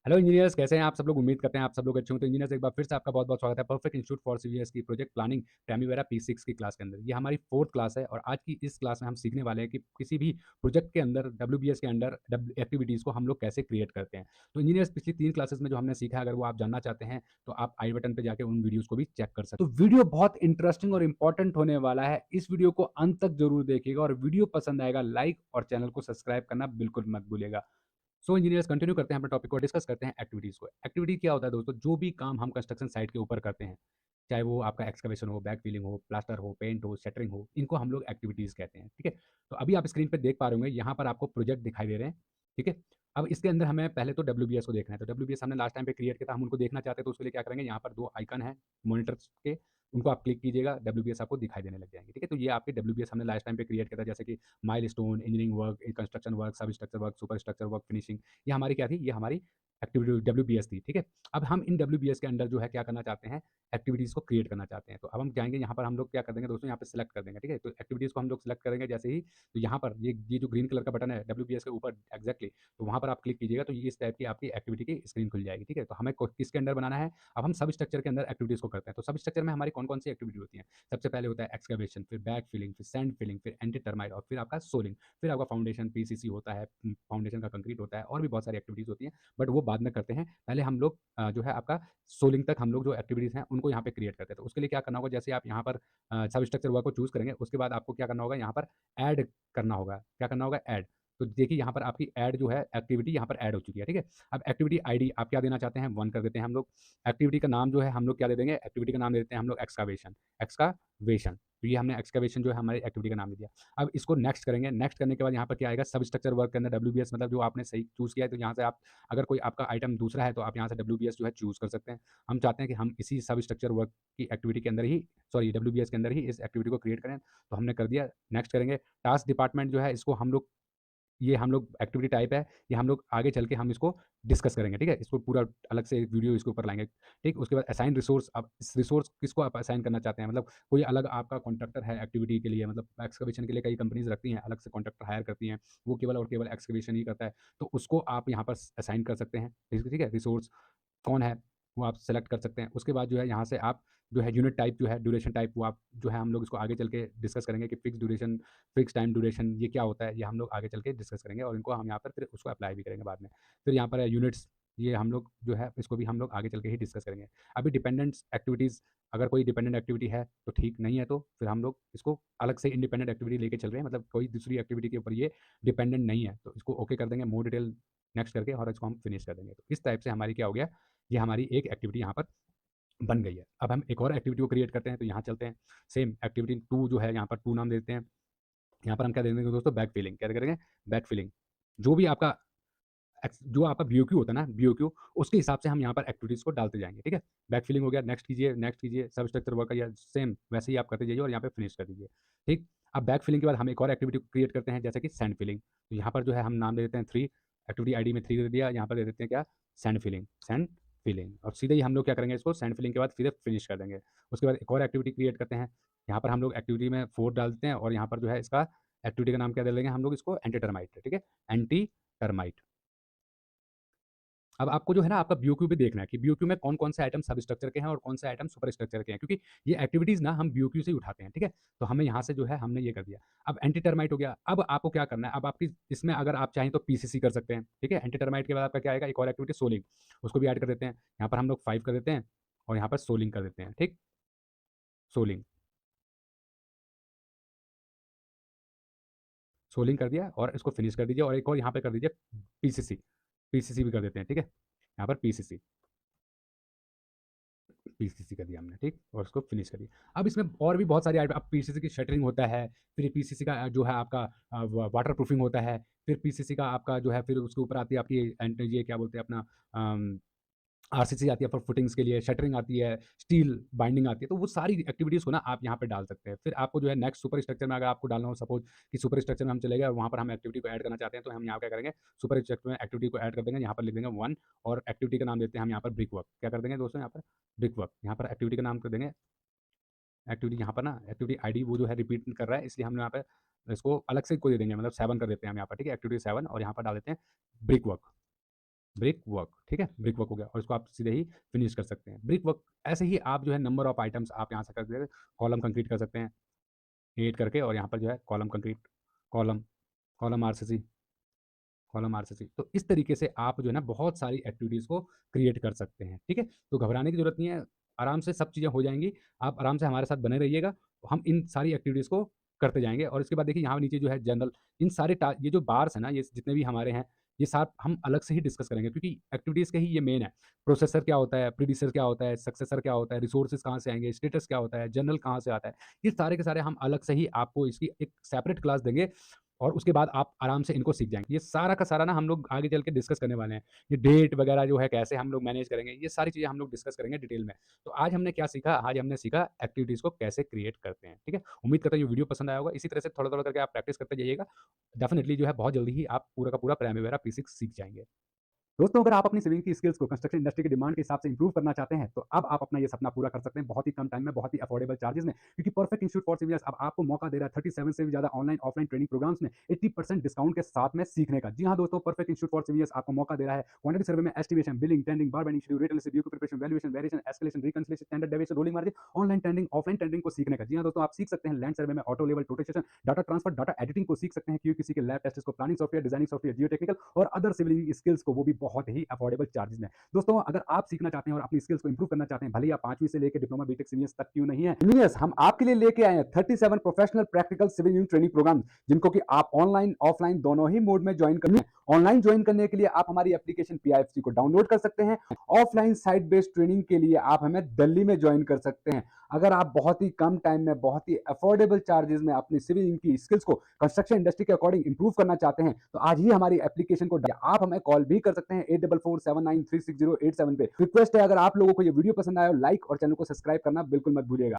Hello engineers, कैसे हैं आप सब लोग? उम्मीद करते हैं आप सब लोग अच्छे हों। तो इंजीनियर्स, एक बार फिर से आपका बहुत-बहुत स्वागत है परफेक्ट इंस्टीट्यूट फॉर सीवीएस की प्रोजेक्ट प्लानिंग प्राइमरीरा P6 की क्लास के अंदर। ये हमारी 4th क्लास है और आज की इस क्लास में हम सीखने वाले हैं कि किसी भी प्रोजेक्ट के अंदर डब्ल्यूबीएस के अंडर एक्टिविटीज़ को हम लोग कैसे क्रिएट करते हैं। तो इंजीनियर्स, पिछली 3 क्लासेस में जो हमने सीखा है, अगर वो आप जानना चाहते हैं तो आप आई बटन पे जाके उन वीडियोज़ को भी चेक कर सकते हैं। तो वीडियो बहुत इंटरेस्टिंग और इंपॉर्टेंट होने वाला है। इस वीडियो को अंत तक ज़रूर देखिएगा और वीडियो पसंद आएगा लाइक और चैनल को सब्सक्राइब करना बिल्कुल मत भूलिएगा। सो इंजीनियर्स, कंटिन्यू करते हैं अपने टॉपिक को, डिस्कस करते हैं एक्टिविटीज़ को। एक्टिविटी क्या होता है दोस्तों? जो भी काम हम कंस्ट्रक्शन साइट के ऊपर करते हैं, चाहे वो आपका एक्सकवेशन हो, बैक फिलिंग हो, प्लास्टर हो, पेंट हो, शटरिंग हो, इनको हम लोग एक्टिविटीज़ कहते हैं, ठीक है? तो अभी आप स्क्रीन पे देख पा रहे होंगे, यहाँ पर आपको प्रोजेक्ट दिखाई दे रहे हैं, ठीक है? अब इसके अंदर हमें पहले तो डब्ल्यूबीएस को देखना है। तो डब्ल्यूबीएस हमने लास्ट टाइम पे क्रिएट किया था, हम उनको देखना चाहते हैं तो उसके लिए क्या करेंगे, यहाँ पर 2 आइकन हैं मॉनिटर्स के, उनको आप क्लिक कीजिएगा, डब्ल्यूबीएस आपको दिखाई देने लग जाएँगे, ठीक है? तो ये आपके डब्ल्यूबीएस हमने लास्ट टाइम पे क्रिएट किया था, जैसे कि milestone, engineering work, construction work, substructure work, superstructure work, finishing. ये हमारी क्या थी? ये हमारी एक्टिविटी डब्ल्यूबीएस थी, ठीक है? अब हम इन डब्ल्यूबीएस के अंदर जो है क्या करना चाहते हैं, एक्टिविटीज़ को क्रिएट करना चाहते हैं। तो अब हम जाएँगे यहाँ पर, हम लोग क्या कर देंगे दोस्तों, यहाँ पे सेलेक्ट कर देंगे, ठीक है? तो एक्टिविटीज़ को हम लोग सेलेक्ट करेंगे जैसे ही, तो यहाँ पर ये जो ग्रीन कलर का बटन है डब्ल्यूबीएस के ऊपर एग्ज़ैक्टली, तो वहाँ पर आप क्लिक कीजिएगा तो ये इस टाइप की आपकी एक्टिविटी की स्क्रीन खुल जाएगी, ठीक है? तो हमें को किसके अंडर बनाना है? अब हम सब स्ट्रक्चर के अंदर एक्टिविटीज़ को करते हैं। तो सब स्ट्रक्चर में हमारी कौन-कौन सी एक्टिविटी होती है? सबसे पहले होता है एक्सकवेशन, फिर बैक फिलिंग, फिर सैंड फिलिंग, फिर एंटी टर्माइट और फिर आपका सोलिंग। फिर आपका फाउंडेशन पीसीसी होता है, फाउंडेशन का कंक्रीट होता है और भी बहुत सारी एक्टिविटीज़ होती हैं, बट वो बाद में करते हैं। पहले हम लोग जो है आपका सोलिंग तक हम लोग जो एक्टिविटीज़ हैं, उनको यहाँ पे क्रिएट करते हैं। तो उसके लिए क्या करना होगा, जैसे आप यहाँ पर सब स्ट्रक्चर वर्क को चूज़ करेंगे, उसके बाद आपको क्या करना होगा, यहाँ पर ऐड करना होगा। क्या करना होगा? ऐड। तो देखिए यहाँ पर आपकी ऐड जो है एक्टिविटी यहाँ पर ऐड हो चुकी है, ठीक है? अब एक्टिविटी आईडी आप क्या देना चाहते हैं? 1 कर देते हैं हम लोग। एक्टिविटी का नाम जो है हम लोग क्या दे देंगे? एक्टिविटी का नाम दे देते हैं हम लोग एक्सकावेशन, एक्सकावेशन। तो ये हमने एक्सकवेशन जो है हमारी एक्टिविटी का नाम दे दिया। अब इसको नेक्स्ट करेंगे, नेक्स्ट करने के बाद यहाँ पर क्या आएगा? सब स्ट्रक्चर वर्क के अंदर डब्ल्यूबीएस, मतलब जो आपने सही चूज़ किया है, तो यहाँ से आप, अगर कोई आपका आइटम दूसरा है तो आप यहाँ से डब्ल्यूबीएस जो है चूज़ कर सकते हैं। हम चाहते हैं कि हम इसी सब स्ट्रक्चर वर्क की एक्टिविटी के अंदर ही, सॉरी, डब्ल्यूबीएस के अंदर ही इस एक्टिविटी को क्रिएट करें, तो हमने कर दिया। नेक्स्ट करेंगे। टास्क डिपार्टमेंट जो है इसको हम लोग, ये हम लोग एक्टिविटी टाइप है, ये हम लोग आगे चल के हम इसको डिस्कस करेंगे, ठीक है? इसको पूरा अलग से वीडियो इसके ऊपर लाएँगे, ठीक? उसके बाद असाइन रिसोर्स, अब इस रिसोर्स किसको आप असाइन करना चाहते हैं? मतलब कोई अलग आपका कॉन्ट्रैक्टर है एक्टिविटी के लिए, मतलब एक्सकवेशन के लिए कई कंपनीज़ रखती हैं, अलग से कॉन्ट्रैक्टर हायर करती हैं, वो केवल और केवल एक्सकवेशन ही करता है, तो उसको आप यहाँ पर असाइन कर सकते हैं, ठीक है? रिसोर्स कौन है, वो आप सेलेक्ट कर सकते हैं। उसके बाद जो है यहाँ से आप जो है यूनिट टाइप जो है, ड्यूरेशन टाइप, वो आप जो है हम लोग इसको आगे चल के डिस्कस करेंगे कि fix duration, fix time duration ये क्या होता है, ये हम लोग आगे चल के डिस्कस करेंगे और इनको हम यहाँ पर फिर उसको अप्लाई भी करेंगे बाद में। फिर यहाँ पर है यूनिट्स, ये हम लोग जो है इसको भी हम लोग आगे चल के ही डिस्कस करेंगे। अभी डिपेंडेंट्स एक्टिविटीज़, अगर कोई डिपेंडेंट एक्टिविटी है तो ठीक, नहीं है तो फिर हम लोग इसको अलग से इंडिपेंडेंट एक्टिविटी लेके चल रहे हैं, मतलब कोई दूसरी एक्टिविटी के ऊपर ये डिपेंडेंट नहीं है, तो इसको ओके कर देंगे, मोर डिटेल नेक्स्ट करके, और इसको हम फिनिश कर देंगे। तो इस टाइप से हमारी क्या हो गया, ये हमारी एक एक्टिविटी यहाँ पर बन गई है। अब हम एक और एक्टिविटी को क्रिएट करते हैं, तो यहाँ चलते हैं। सेम एक्टिविटी 2 जो है, यहाँ पर 2 नाम देते हैं। यहाँ पर हम क्या दे देंगे दोस्तों? Back filling. क्या करेंगे? Back filling. जो भी आपका जो आपका बीओक्यू होता है ना, बीओक्यू, उसके हिसाब से हम यहाँ पर एक्टिविटीज़ को डालते जाएँगे, ठीक है? बैक फिलिंग हो गया, नेक्स्ट कीजिए, सब स्ट्रक्चर वर्क का या सेम वैसे ही आप करते जाइए और यहाँ पे फिनिश कर दीजिए, ठीक? अब बैक फिलिंग के बाद हम एक और एक्टिविटी क्रिएट करते हैं, जैसे कि सैंड फिलिंग। तो यहाँ पर जो है हम नाम दे देते हैं 3, एक्टिविटी आईडी में 3 दे दिया, यहाँ पर दे देते हैं क्या? सैंड फिलिंग, और सीधे ही हम लोग क्या करेंगे, इसको सैंड फिलिंग के बाद सीधे फिनिश कर देंगे। उसके बाद एक और एक्टिविटी क्रिएट करते हैं, यहाँ पर हम लोग एक्टिविटी में 4 डालते हैं और यहाँ पर जो है इसका एक्टिविटी का नाम क्या दे देंगे हम लोग इसको? एंटी टर्माइट, ठीक है? Anti termite. अब आपको जो है ना आपका बीओक्यू भी देखना है कि बीओक्यू में कौन-कौन से आइटम सब स्ट्रक्चर के हैं और कौन से आइटम सुपर स्ट्रक्चर के हैं, क्योंकि ये एक्टिविटीज़ ना हम बीओक्यू से ही उठाते हैं, ठीक है? तो हमें यहाँ से जो है हमने ये कर दिया। अब एंटी टर्माइट हो गया, अब आपको क्या करना है, अब आपकी इसमें अगर आप चाहें तो पीसीसी कर सकते हैं, ठीक है? एंटी टर्माइट के बाद आपका क्या आएगा, एक और एक्टिविटी सोलिंग, उसको भी ऐड कर देते हैं। यहाँ पर हम लोग 5 कर देते हैं और यहाँ पर सोलिंग कर देते हैं, ठीक? सोलिंग, सोलिंग कर दिया और इसको फिनिश कर दीजिए और एक और यहाँ पे कर दीजिए पीसीसी, पीसीसी भी कर देते हैं, ठीक है? यहाँ पर पीसीसी। पीसीसी कर दिया हमने, ठीक? और उसको फिनिश कर दिया। अब इसमें और भी बहुत सारी अब पीसीसी की शटरिंग होता है, फिर पीसीसी का जो है आपका वाटर प्रूफिंग होता है, फिर पीसीसी का आपका जो है, फिर उसके ऊपर आती है आपकी ये क्या बोलते हैं अपना, अम, आरसीसी आती है फॉर फुटिंग्स के लिए, शटरिंग आती है, स्टील बाइंडिंग आती है, तो वो सारी एक्टिविटीज़ को ना आप यहाँ पे डाल सकते हैं। फिर आपको जो है नेक्स्ट सुपर स्ट्रक्चर में अगर आपको डालना हो, सपोज़ कि सुपर स्ट्रक्चर में हम चले गए और वहाँ पर हम एक्टिविटी को ऐड करना चाहते हैं, तो हम यहाँ क्या करेंगे, सुपर स्ट्रक्चर में एक्टिविटी को ऐड कर देंगे, यहाँ पर लिख देंगे 1 और एक्टिविटी का नाम देते हैं हम यहाँ पर ब्रिक वर्क। क्या कर देंगे दोस्तों यहाँ पर? Brick work. यहाँ पर एक्टिविटी का नाम कर देंगे, एक्टिविटी यहाँ पर ना एक्टिविटी आईडी वो जो है रिपीट कर रहा है, इसलिए हम यहाँ पे इसको अलग से कोई दे देंगे, मतलब 7 कर देते हैं हम यहाँ पर, ठीक है? एक्टिविटी 7 और यहाँ पर डाल देते हैं ब्रिक वर्क। ब्रिक वर्क, ठीक है? ब्रिक वर्क हो गया और इसको आप सीधे ही फिनिश कर सकते हैं। ब्रिक वर्क ऐसे ही आप जो है नंबर ऑफ आइटम्स आप यहाँ से कर सकते हैं, कॉलम कंक्रीट कर सकते हैं, 8 करके और यहाँ पर जो है column concrete, column, column RCC, column RCC. तो इस तरीके से आप जो है ना बहुत सारी एक्टिविटीज़ को क्रिएट कर सकते हैं, ठीक है? तो घबराने की ज़रूरत नहीं है, आराम से सब चीज़ें हो जाएँगी। आप आराम से हमारे साथ बने रहिएगा, हम इन सारी एक्टिविटीज़ को करते जाएँगे और इसके बाद देखिए यहाँ नीचे जो है जनरल, इन सारे ये जो बार्स हैं ना, ये जितने भी हमारे हैं, ये सब हम अलग से ही डिस्कस करेंगे क्योंकि एक्टिविटीज़ के ही ये मेन है। प्रोसेसर क्या होता है, प्रीडिसेसर क्या होता है, सक्सेसर क्या होता है, रिसोर्सेज़ कहाँ से आएँगे, स्टेटस क्या होता है, जनरल कहाँ से आता है। ये सारे के सारे हम अलग से ही आपको इसकी एक सेपरेट क्लास देंगे और उसके बाद आप आराम से इनको सीख जाएँगे। ये सारा का सारा ना हम लोग आगे चल के डिस्कस करने वाले हैं। ये डेट वगैरह जो है कैसे हम लोग मैनेज करेंगे, ये सारी चीज़ें हम लोग डिस्कस करेंगे डिटेल में। तो आज हमने क्या सीखा? आज हमने सीखा एक्टिविटीज़ को कैसे क्रिएट करते हैं, ठीक है? उम्मीद करता हूँ ये वीडियो पसंद आया होगा। इसी तरह से थोड़ा-थोड़ा करके आप प्रैक्टिस करते जाइएगा। डेफ़िनिटली जो है बहुत जल्दी ही आप पूरा का पूरा प्राइमरी P6 सीख जाएँगे। दोस्तों, अगर आप अपनी सिविल की स्किल्स को कंस्ट्रक्शन इंडस्ट्री की डिमांड के हिसाब से इंप्रूव करना चाहते हैं, तो अब आप अपना ये सपना पूरा कर सकते हैं बहुत ही कम टाइम में, बहुत ही अफोर्डेबल चार्जेस में। क्योंकि परफेक्ट इंस्टीट्यूट फॉर सिविलियर्स अब आपको मौका दे रहा है 37 से भी ज़्यादा ऑनलाइन, ऑफलाइन ट्रेनिंग प्रोग्राम्स में 80% डिस्काउंट के साथ में सीखने का। जी हाँ दोस्तों, परफेक्ट इंस्टीट्यूट फॉर सिविलियर्स आपको मौका दे रहा है क्वांटिटी सर्वे में estimation, billing, tendering, bar binding, schedule, rate analysis, due preparation, valuation, variation, escalation, reconciliation, standard deviation, rolling margin, online tendering, offline tendering को सीखने का। जी हाँ दोस्तों, आप सीख सकते हैं लैंड सर्वे में auto level rotation, data transfer, data editing को सीख सकते हैं क्योंकि किसी के लैब टेस्ट को, planning software, designing software, geotechnical और अदर सिविल स्किल्स को, वो भी बहुत ही अफोर्डेबल चार्जेस में। दोस्तों, अगर आप सीखना चाहते हैं और अपनी स्किल्स को इंप्रूव करना चाहते हैं, भले ही आप 5वीं से लेकर डिप्लोमा बीटेक सीनियर्स तक क्यों नहीं है, इंजीनियर्स हम आपके लिए लेके आए हैं 37 professional practical civil engineering training program, जिनको कि आप ऑनलाइन ऑफलाइन दोनों ही मोड में ज्वाइन करने। ऑनलाइन ज्वाइन करने के लिए आप हमारी एप्लीकेशन पीआईएफसी को डाउनलोड कर सकते हैं। ऑफलाइन साइट बेस्ड ट्रेनिंग के लिए आप हमें दिल्ली में ज्वाइन कर सकते हैं। अगर आप बहुत ही कम टाइम में, बहुत ही अफोर्डेबल चार्जेस में अपनी सिविल की स्किल्स को कंस्ट्रक्शन इंडस्ट्री के अकॉर्डिंग इंप्रूव करना चाहते हैं, तो आज ही हमारी एप्लीकेशन को आप हमें कॉल भी कर सकते हैं 8447936087 पे। रिक्वेस्ट है, अगर आप लोगों को ये वीडियो पसंद आया हो, लाइक और चैनल को सब्सक्राइब करना बिल्कुल मत भूलिएगा।